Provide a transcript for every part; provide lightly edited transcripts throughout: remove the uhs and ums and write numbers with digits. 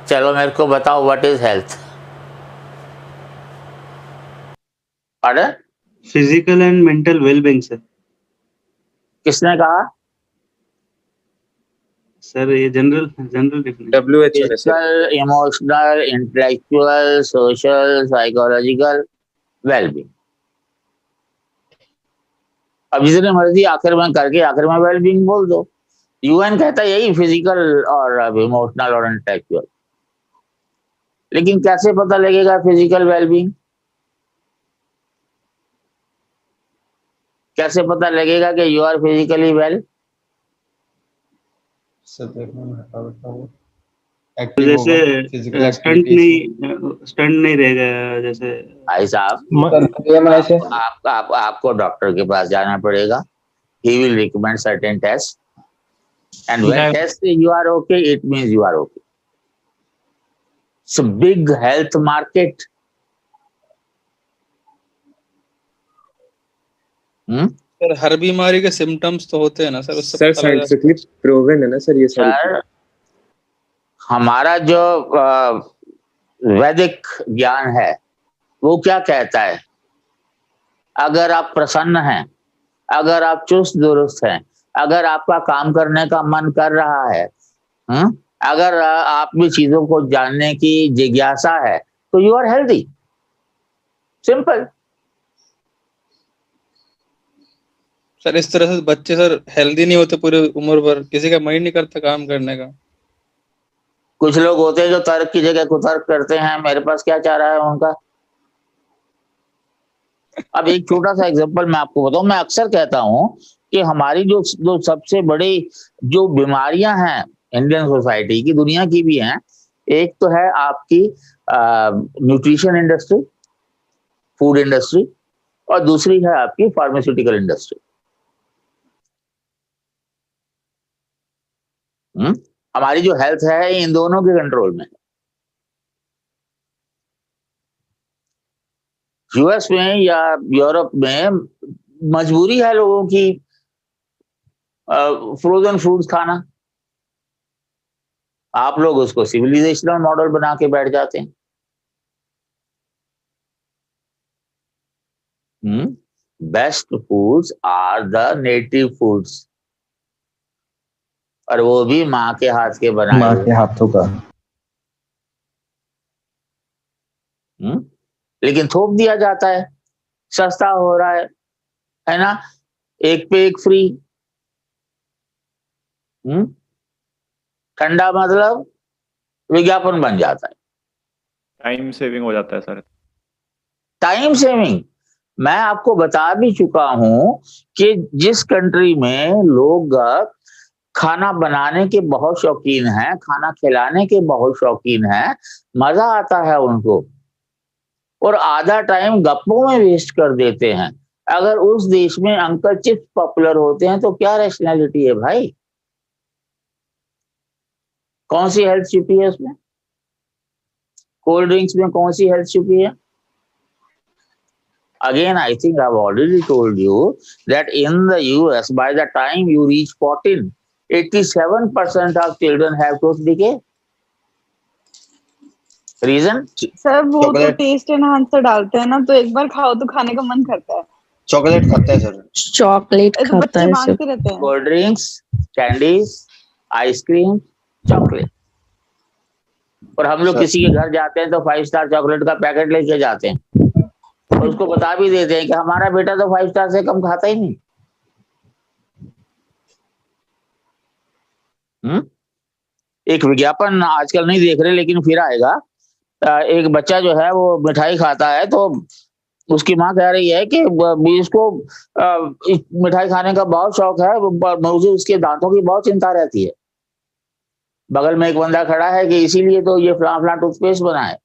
चलो मेरे को बताओ व्हाट इज हेल्थ? पढ़े? Physical and mental wellbeing sir. किसने कहा? सर ये जनरल जनरल डेफिनेशन। WHO ने sir. Physical, emotional, intellectual, social, psychological wellbeing. अब जितने मर्जी आखिर में करके आखिर में वेलबींग बोल दो। यूएन कहता है यही, फिजिकल और इमोशनल और इंटेलेक्चुअल। लेकिन कैसे पता लगेगा फिजिकल वेलबींग? कैसे पता लगेगा कि you are physically well? Sir देखो मैं बताऊँ, तो एक्टिव जैसे होगा, फिजिकल स्टंट नहीं रहेगा जैसे। भाई साहब, आपको डॉक्टर के पास जाना पड़ेगा। He will recommend certain tests, and when test say you are okay, it means you are okay. It's a big health market. Sir हर बीमारी के सिम्टम्स तो होते हैं ना सर, उससे सर पता लगा। साइंटिफिकली प्रूवन है ना सर ये सारी सर, हमारा जो वैदिक ज्ञान है वो क्या कहता है? अगर आप प्रसन्न हैं, अगर आप चुस्त दुरुस्त हैं, अगर आपका काम करने का मन कर रहा है, अगर आप भी चीजों को जानने की जिज्ञासा है, तो you are healthy. Simple. Sir इस तरह से बच्चे सर हेल्दी नहीं होते पूरी उम्र भर, किसी का मन नहीं करता काम करने का। कुछ लोग होते हैं जो तर्क की जगह कुतर्क करते हैं। मेरे पास क्या चाह रहा है उनका? अब एक छोटा सा एग्जांपल मैं आपको बताऊं। मैं अक्सर कहता हूं कि हमारी जो सबसे बड़ी जो बीमारियां हैं इंडियन सोसाइटी की, दुनिया की भी हैं, एक तो है आपकी न्यूट्रिशन इंडस्ट्री, फूड इंडस्ट्री, और दूसरी है आपकी फार्मास्यूटिकल इंडस्ट्री। हमारी जो हेल्थ है इन दोनों के कंट्रोल में। यूएस में या यूरोप में मजबूरी है लोगों की फ्रोजन फूड्स खाना। आप लोग उसको सिविलाइजेशनल मॉडल बना के बैठ जाते हैं। Best foods are the native foods, और वो भी माँ के हाथ के बनाए, माँ के हाथों का। लेकिन थोप दिया जाता है, सस्ता हो रहा है ना, एक पे एक फ्री। ठंडा मतलब विज्ञापन बन जाता है। टाइम सेविंग हो जाता है सर। टाइम सेविंग मैं आपको बता भी चुका हूं कि जिस कंट्री में लोग खाना बनाने के बहुत शौकीन हैं, खाना खिलाने के बहुत शौकीन हैं, मजा आता है उनको, और आधा टाइम गप्पों में वेस्ट कर देते हैं। अगर उस देश में अंकल चिप्स पॉपुलर होते हैं तो क्या रैशनैलिटी है भाई? कौन सी हेल्थ छुपी है उसमें? कोल्ड ड्रिंक्स में कौन सी हेल्थ छुपी है? Again, I think I've already told you that in the US, by the time you reach 14, 87% of children have tooth decay. Reason? Sir वो तो टेस्ट एनहांसर डालते हैं ना, तो एक बार खाओ तो खाने का मन करता है। चॉकलेट खाता है सर। चॉकलेट तो खाता बच्चे है मांगते रहते हैं। Cold drinks, candies, ice cream, chocolate. और हम लोग किसी के घर जाते हैं तो 5 स्टार चॉकलेट का पैकेट लेके जाते हैं, और उसको बता भी देते हैं कि हमारा बेटा तो 5 स्टार से कम खाता ही नहीं। एक विज्ञापन आजकल नहीं देख रहे लेकिन फिर आएगा। एक बच्चा जो है वो मिठाई खाता है, तो उसकी माँ कह रही है कि इसको मिठाई खाने का बहुत शौक है, मुझे उसके दांतों की बहुत चिंता रहती है। बगल में एक बंदा खड़ा है कि इसीलिए तो ये फलां फलां टूथपेस्ट बना है।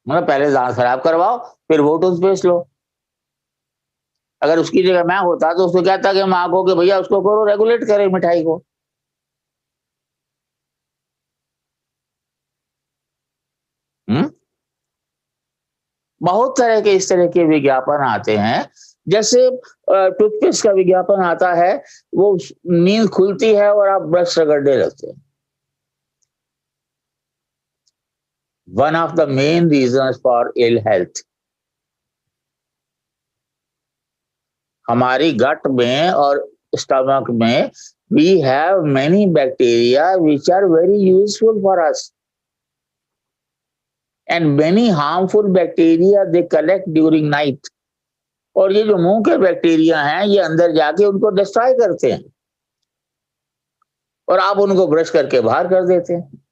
मतलब पहले दांत खराब करवाओ फिर वो टूथपेस्ट लो। अगर उसकी जगह मैं होता तो उसको कहता कि माँ को कि भैया उसको करो, रेगुलेट करे मिठाई को। बहुत तरह के इस तरह के विज्ञापन आते हैं। जैसे टूथपेस्ट का विज्ञापन आता है, वो नींद खुलती है और आप ब्रश रगड़ने लगते हैं। one of the main reasons for ill health. हमारी गट में और स्टमक में we have many bacteria which are very useful for us, and many harmful bacteria they collect during night. और ये जो मुंह के बैक्टीरिया हैं ये अंदर जाके उनको डिस्ट्रॉय करते हैं और आप उनको ब्रश करके बाहर कर देते हैं।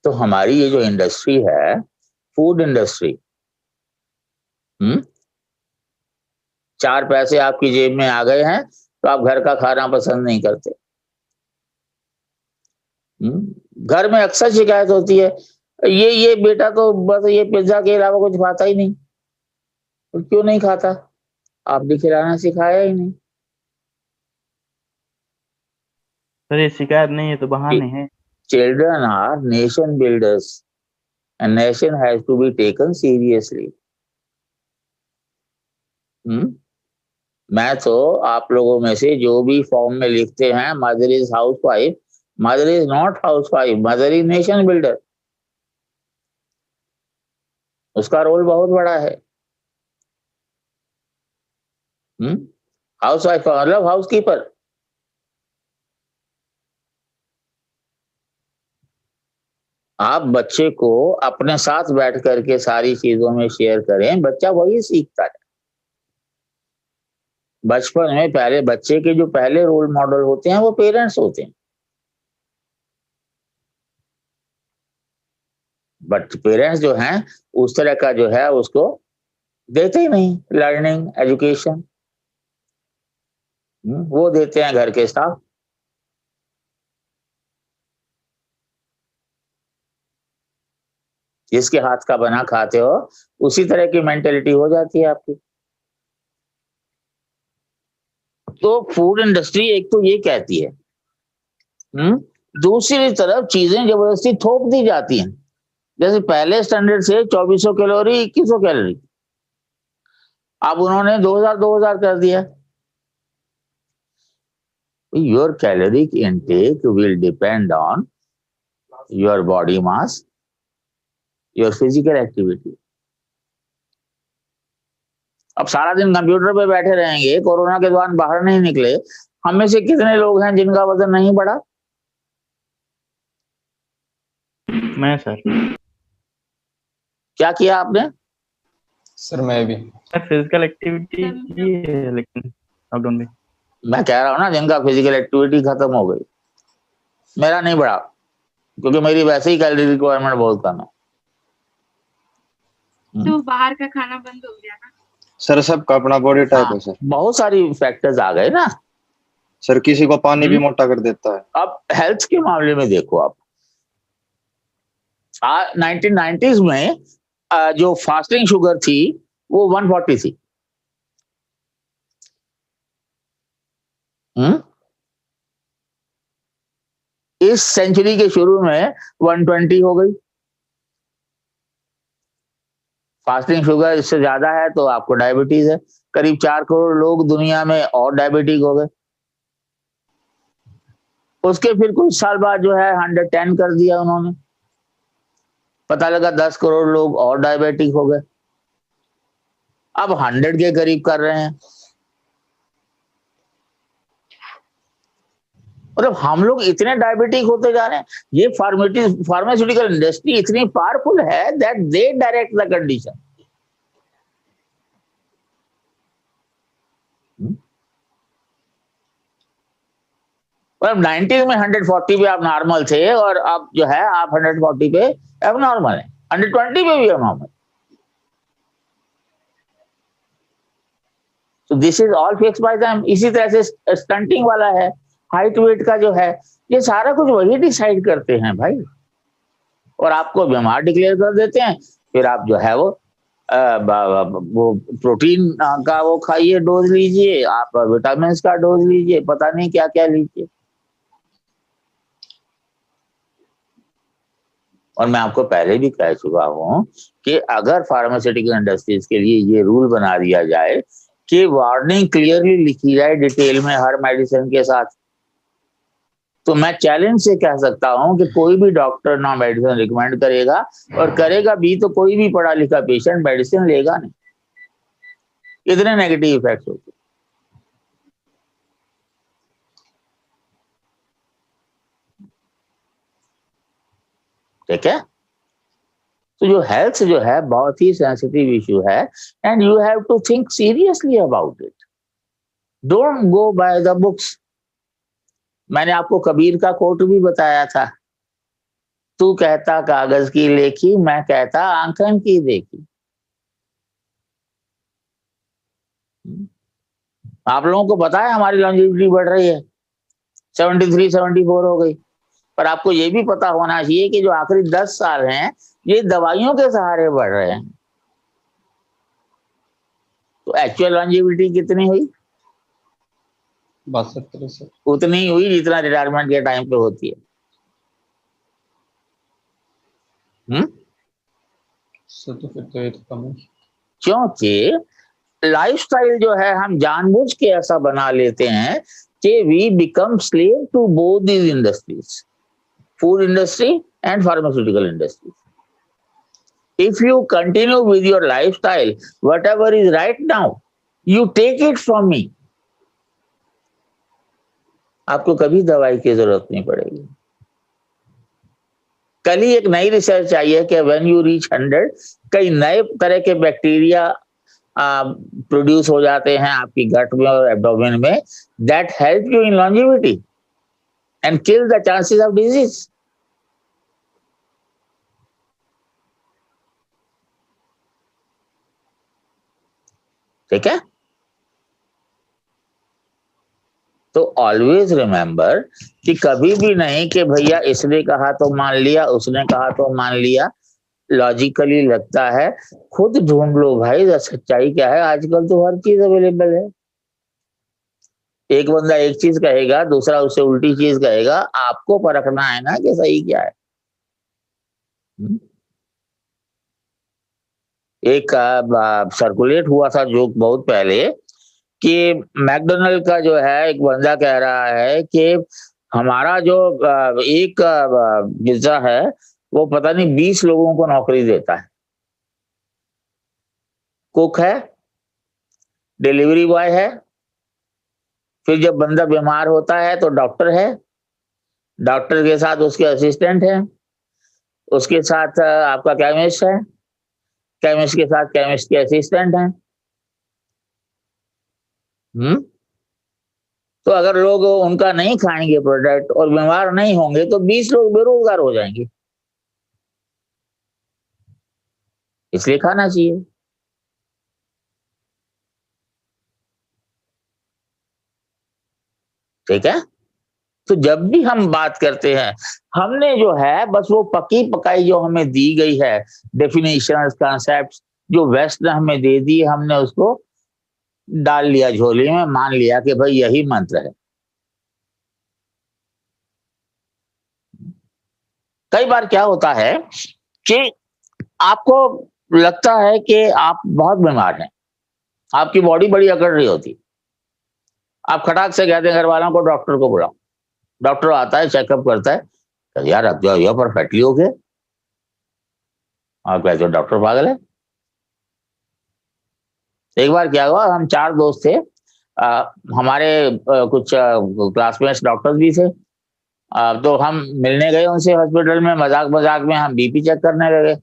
तो हमारी ये जो इंडस्ट्री है, फूड इंडस्ट्री, 4 पैसे आपकी जेब में आ गए हैं तो आप घर का खाना पसंद नहीं करते। घर में अक्सर शिकायत होती है, ये बेटा तो बस ये पिज्जा के अलावा कुछ खाता ही नहीं। तो क्यों नहीं खाता? आपने खिलाना सिखाया ही नहीं। सर ये शिकायत नहीं है तो बहाने हैं। Children are nation builders and nation has to be taken seriously. मैं तो आप लोगों में से जो भी फॉर्म में लिखते हैं mother is house wife, mother is not house wife, mother is nation builder. उसका रोल बहुत बड़ा है। हाउस वाइफ का मतलब हाउस कीपर। आप बच्चे को अपने साथ बैठ करके सारी चीजों में शेयर करें, बच्चा वही सीखता है। बचपन में पहले बच्चे के जो पहले रोल मॉडल होते हैं वो पेरेंट्स होते हैं, बट पेरेंट्स जो हैं उस तरह का जो है उसको देते ही नहीं। लर्निंग एजुकेशन वो देते हैं घर के स्टाफ। जिसके हाथ का बना खाते हो उसी तरह की मेंटेलिटी हो जाती है आपकी। तो फूड इंडस्ट्री एक तो ये कहती है, दूसरी तरफ चीजें जबरदस्ती थोप दी जाती हैं। जैसे पहले स्टैंडर्ड से 2400 कैलोरी 2100 कैलोरी, अब उन्होंने 2000 कर दिया। Your caloric intake will depend on your body mass, your physical activity. अब सारा दिन कंप्यूटर पे बैठे रहेंगे, कोरोना के दौरान बाहर नहीं निकले, हम में से कितने लोग हैं जिनका वजन नहीं बढ़ा? मैं सर। क्या किया आपने? सर मैं भी। सर फिजिकल एक्टिविटी की है लेकिन लॉकडाउन में। मैं कह रहा हूँ ना, जिनका फिजिकल एक्टिविटी खत्म हो गई। मेरा नहीं बढ़ा क्योंकि मेरी वैसे ही कैलोरी रिक्वायरमेंट बहुत कम है। तो बाहर का खाना बंद हो गया ना सर सबका अपना बॉडी टाइप है सर। बहुत सारी फैक्टर्स आ गए ना सर, किसी को पानी भी मोटा कर देता है। अब हेल्थ के मामले में देखो आप, 1990s में जो फास्टिंग शुगर थी वो 140 थी। इस सेंचुरी के शुरू में 120 हो गई। फास्टिंग शुगर इससे ज्यादा है तो आपको डायबिटीज है। करीब 4 करोड़ लोग दुनिया में और डायबिटिक हो गए। उसके फिर कुछ साल बाद जो है 110 कर दिया उन्होंने, पता लगा 10 करोड़ लोग और डायबिटिक हो गए। अब 100 के करीब कर रहे हैं। मतलब हम लोग इतने डायबिटिक होते जा रहे हैं। ये फार्मास्यूटिकल इंडस्ट्री इतनी पावरफुल है that they direct the condition. मतलब 90 में 140 पे आप नॉर्मल थे और अब जो है आप 140 पे अब नॉर्मल है, 120 पे भी अब नॉर्मल। तो this is all fix by them. इसी तरह से स्टंटिंग वाला है, हाइट वेट का जो है, ये सारा कुछ वही डिसाइड करते हैं भाई, और आपको बीमार डिक्लेयर कर देते हैं। फिर आप जो है वो प्रोटीन का वो खाइए, डोज लीजिए, आप विटामिन का डोज लीजिए, पता नहीं क्या क्या लीजिए। और मैं आपको पहले भी कह चुका हूं कि अगर फार्मास्यूटिकल इंडस्ट्रीज के लिए ये रूल बना दिया जाए कि वार्निंग क्लियरली लिखी जाए डिटेल में हर मेडिसिन के साथ। तो मैं चैलेंज से कह सकता हूं कि कोई भी डॉक्टर ना मेडिसिन रिकमेंड करेगा, और करेगा भी तो कोई भी पढ़ा लिखा पेशेंट मेडिसिन लेगा नहीं। इतने नेगेटिव इफेक्ट्स होते हैं। ठीक है, तो जो हेल्थ जो है बहुत ही सेंसिटिव इशू है, and you have to think seriously about it. Don't go by the books. मैंने आपको कबीर का कोट भी बताया था, तू कहता कागज की लेखी, मैं कहता आंखन की देखी। आप लोगों को पता है हमारी लॉन्जेविटी बढ़ रही है, 73 74 हो गई, पर आपको ये भी पता होना चाहिए कि जो आखिरी 10 साल हैं ये दवाइयों के सहारे बढ़ रहे हैं। तो एक्चुअल लॉन्जेविटी कितनी हुई? 62 उतनी ही हुई जितना रिटायरमेंट के टाइम पे होती है। तो फिर तो ये तो कम है। क्योंकि लाइफस्टाइल जो है हम जानबूझ के ऐसा बना लेते हैं कि we become slave to both these industries, food industry and pharmaceutical industry. If you continue with your lifestyle, whatever is right now, you take it from me. आपको कभी दवाई की जरूरत नहीं पड़ेगी। कल ही एक नई रिसर्च आई है कि when you reach 100, कई नए तरह के बैक्टीरिया प्रोड्यूस हो जाते हैं आपकी गट में और एब्डोमेन में, that help you in longevity and kill the chances of disease. ठीक है, तो ऑलवेज रिमेंबर कि कभी भी नहीं कि भैया इसने कहा तो मान लिया, उसने कहा तो मान लिया। लॉजिकली लगता है, खुद ढूंढ लो भाई सच्चाई क्या है। आजकल तो हर चीज अवेलेबल है। एक बंदा एक चीज कहेगा, दूसरा उससे उल्टी चीज कहेगा, आपको परखना है ना कि सही क्या है। एक सर्कुलेट हुआ था जोक बहुत पहले कि मैकडोनल्ड का जो है एक बंदा कह रहा है कि हमारा जो एक पिज्जा है वो पता नहीं 20 लोगों को नौकरी देता है। कुक है, डिलीवरी बॉय है, फिर जब बंदा बीमार होता है तो डॉक्टर है, डॉक्टर के साथ उसके असिस्टेंट है, उसके साथ आपका केमिस्ट है, केमिस्ट के साथ केमिस्ट के असिस्टेंट हैं। तो अगर लोग उनका नहीं खाएंगे प्रोडक्ट और बीमार नहीं होंगे तो 20 लोग बेरोजगार हो जाएंगे। इसलिए खाना चाहिए। ठीक है, तो जब भी हम बात करते हैं, हमने जो है बस वो पकी पकाई जो हमें दी गई है डेफिनेशंस, कॉन्सेप्ट्स जो वेस्ट ने हमें दे दी, हमने उसको डाल लिया झोली में, मान लिया कि भाई यही मंत्र है। कई बार क्या होता है कि आपको लगता है कि आप बहुत बीमार हैं, आपकी बॉडी बड़ी अकड़ रही होती, आप खटाक से कहते हैं घर वालों को डॉक्टर को बुलाओ। डॉक्टर आता है, चेकअप करता है, तो यार अब जो परफेक्टली हो गए। आप कहते हो डॉक्टर पागल है। एक बार क्या हुआ, हम 4 दोस्त थे, हमारे कुछ क्लासमेट्स डॉक्टर्स भी थे, तो हम मिलने गए उनसे हॉस्पिटल में। मजाक मजाक में हम बीपी चेक करने लगे।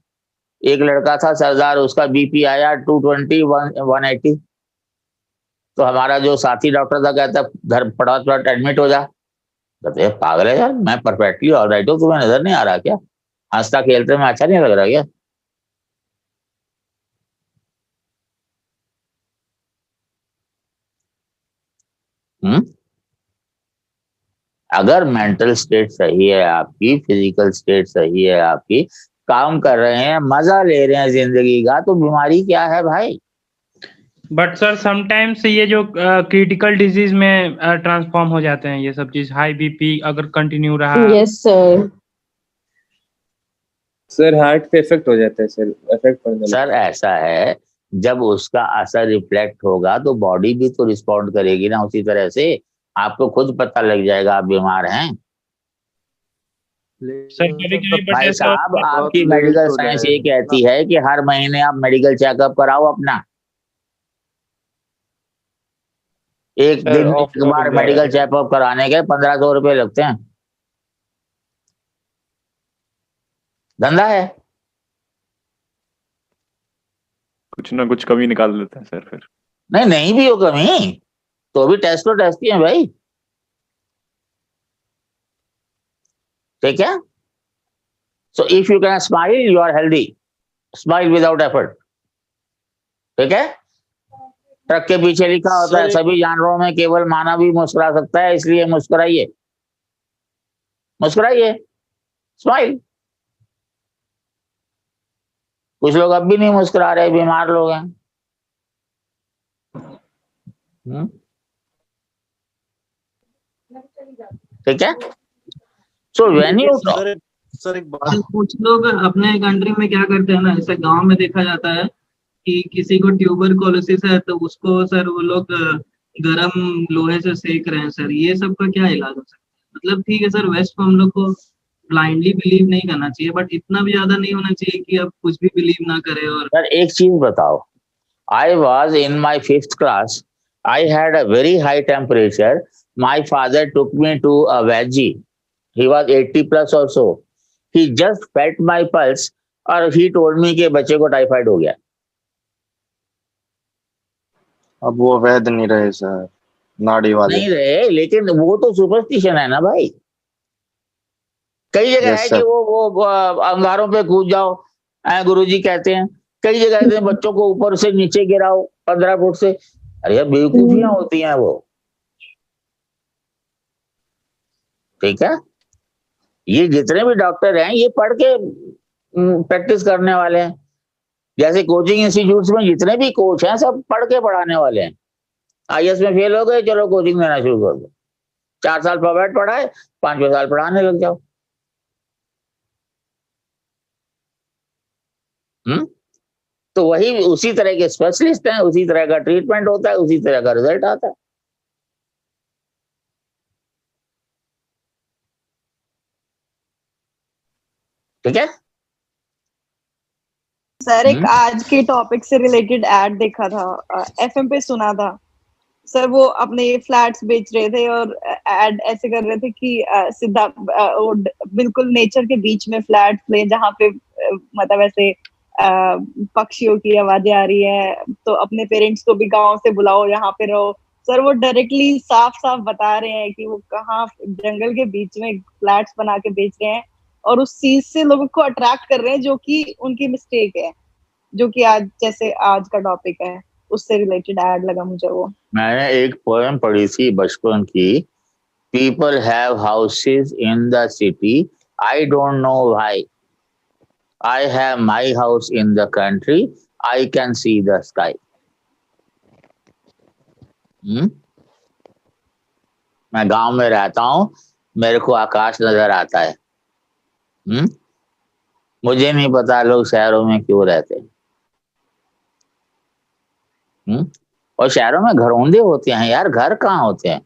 एक लड़का था सरदार, उसका बीपी आया 220 180। तो हमारा जो साथी डॉक्टर था कहता घर फटाफट एडमिट हो जा। कहते पागल है यार, मैं परफेक्टली ऑलराइट हूँ, तुम्हें नजर नहीं आ रहा क्या? हंसता खेलते में अच्छा नहीं लग रहा क्या? अगर मेंटल स्टेट सही है आपकी, फिजिकल स्टेट सही है आपकी, काम कर रहे हैं, मजा ले रहे हैं जिंदगी का, तो बीमारी क्या है भाई? बट सर समटाइम्स ये जो क्रिटिकल डिजीज में ट्रांसफॉर्म हो जाते हैं ये सब चीज, हाई बीपी अगर कंटिन्यू रहा। Yes sir. सर हार्ट पे इफेक्ट हो जाता है सर, इफेक्ट पड़ने लगता है। सर ऐसा है जब उसका असर रिफ्लेक्ट होगा तो बॉडी भी तो रिस्पॉन्ड करेगी ना उसी तरह से। आपको खुद पता लग जाएगा आप बीमार हैं। सर कभी-कभी भाई बच्चे साहब, सब आपकी मेडिकल साइंस ये कहती है कि हर महीने आप मेडिकल चेकअप कराओ अपना। एक सर, दिन ऑफ एक बार मेडिकल चेकअप कराने के 1500 रुपए लगते हैं। धंधा है। कुछ ना कुछ कमी निकाल देते हैं सर फिर। नहीं भी हो कमी तो भी टेस्ट तो टेस्ट ही है भाई। ठीक है। So if you can smile you are healthy. Smile without effort. ठीक है। ट्रक के पीछे लिखा होता है सभी जानवरों में केवल मानव ही मुस्कुरा सकता है, इसलिए मुस्कुराइए। मुस्कुराइए। स्माइल। कुछ लोग अब भी नहीं मुस्कुरा रहे, बीमार लोग हैं। ठीक है। सो व्हेन यू सर एक बात, कुछ लोग अपने कंट्री में क्या करते हैं ना, जैसे गांव में देखा जाता है कि किसी को ट्यूबरकुलोसिस है तो उसको सर वो लोग गरम लोहे से सेक रहे हैं सर, ये सब का क्या इलाज हो सकता है? मतलब ठीक है सर, वेस्ट को हम लोग को ब्लाइंडली बिलीव नहीं करना चाहिए, बट इतना भी ज्यादा नहीं होना चाहिए कि अब कुछ भी बिलीव ना करे। और सर एक चीज बताओ, I was in my 5th class, I had a very high temperature, my father took me to a वेजी, he was 80 plus or so, he just felt my pulse और he told me कि बच्चे को typhoid हो गया। अब वो वैध नहीं रहे सर, नाड़ी वाले नहीं रहे, लेकिन वो तो सुपरस्टिशन है ना भाई। कई जगह है कि वो अंगारों पे कूद जाओ, गुरुजी कहते हैं। कई जगह कहते हैं बच्चों को ऊपर से नीचे गिराओ 15 फुट से। अरे यार बेवकूफियां होती हैं वो। ठीक है। ये जितने भी डॉक्टर हैं ये पढ़ के प्रैक्टिस करने वाले हैं। जैसे कोचिंग इंस्टीट्यूट्स में जितने भी कोच हैं सब पढ़ के पढ़ाने वाले हैं। आईएएस में फेल हो गए, चलो कोचिंग देना शुरू कर दो। 4 साल प्रोवाइड पढ़ाए, 5वें साल पढ़ाने लग जाओ। तो वही उसी तरह के स्पेशलिस्ट हैं, उसी तरह का ट्रीटमेंट होता है, उसी तरह का रिजल्ट आता है। ठीक है सर। एक आज के टॉपिक से रिलेटेड एड देखा था, एफएम पे सुना था सर। वो अपने फ्लैट्स बेच रहे थे और एड ऐसे कर रहे थे कि सीधा बिल्कुल नेचर के बीच में फ्लैट ले, जहाँ पे मतलब ऐसे पक्षियों की आवाजें आ रही है, तो अपने पेरेंट्स को भी गांव से बुलाओ, यहाँ पे रहो। सर वो डायरेक्टली साफ साफ बता रहे हैं कि वो कहाँ जंगल के बीच में फ्लैट्स बना के बेच रहे हैं और उस चीज से लोगों को अट्रैक्ट कर रहे हैं, जो कि उनकी मिस्टेक है, जो कि आज जैसे आज का टॉपिक है उससे रिलेटेड एड लगा मुझे वो। मैंने एक पोएम पढ़ी थी बचपन की, people have houses in the city, I don't know why, I have my house in the country, I can see the sky. मैं गांव में रहता हूं, मेरे को आकाश नजर आता है। मुझे नहीं पता लोग शहरों में क्यों रहते हैं। और शहरों में घरौंदे होते हैं यार, घर कहाँ होते हैं।